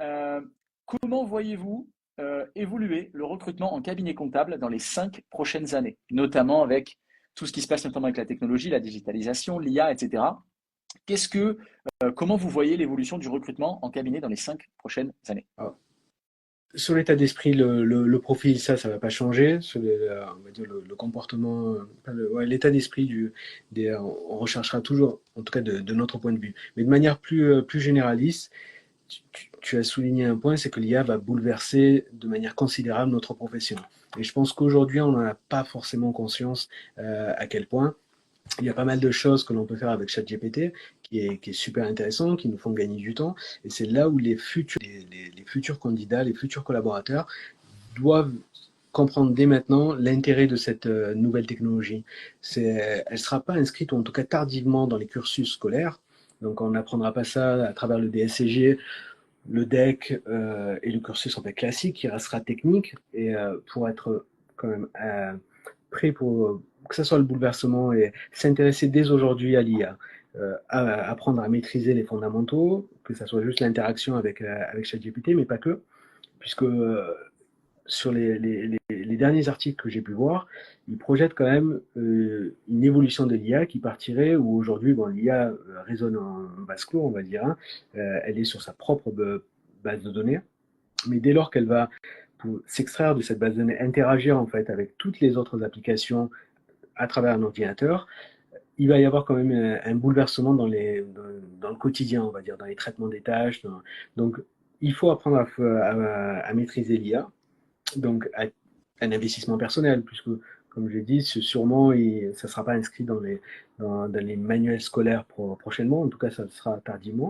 Euh, Comment voyez-vous évoluer le recrutement en cabinet comptable dans les 5 prochaines années, notamment avec tout ce qui se passe notamment avec la technologie, la digitalisation, l'IA, etc. Comment vous voyez l'évolution du recrutement en cabinet dans les 5 prochaines années? Alors, sur l'état d'esprit, le profil, ça va pas changer. Sur on va dire le comportement, ouais, l'état d'esprit on recherchera toujours, en tout cas de notre point de vue. Mais de manière plus généraliste, tu as souligné un point, c'est que l'IA va bouleverser de manière considérable notre profession. Et je pense qu'aujourd'hui, on n'en a pas forcément conscience à quel point. Il y a pas mal de choses que l'on peut faire avec ChatGPT qui est super intéressant, qui nous font gagner du temps. Et c'est là où les futurs candidats, les futurs collaborateurs doivent comprendre dès maintenant l'intérêt de cette nouvelle technologie. Elle ne sera pas inscrite, ou en tout cas tardivement, dans les cursus scolaires. Donc on n'apprendra pas ça à travers le DSCG, le DEC et le cursus en fait classique, qui restera technique. Et pour être quand même prêt pour que ce soit le bouleversement et s'intéresser dès aujourd'hui à l'IA, apprendre à maîtriser les fondamentaux, que ce soit juste l'interaction avec ChatGPT, mais pas que, puisque sur les derniers articles que j'ai pu voir, ils projettent quand même une évolution de l'IA qui partirait, où aujourd'hui, bon, l'IA résonne en basse cour, on va dire, hein, elle est sur sa propre base de données, mais dès lors qu'elle va pour s'extraire de cette base de données, interagir en fait avec toutes les autres applications à travers un ordinateur, il va y avoir quand même un bouleversement dans le quotidien, on va dire, dans les traitements des tâches. Donc, il faut apprendre à maîtriser l'IA, donc un investissement personnel, puisque, comme je l'ai dit, sûrement, ça ne sera pas inscrit dans les manuels scolaires prochainement, en tout cas, ça sera tardivement.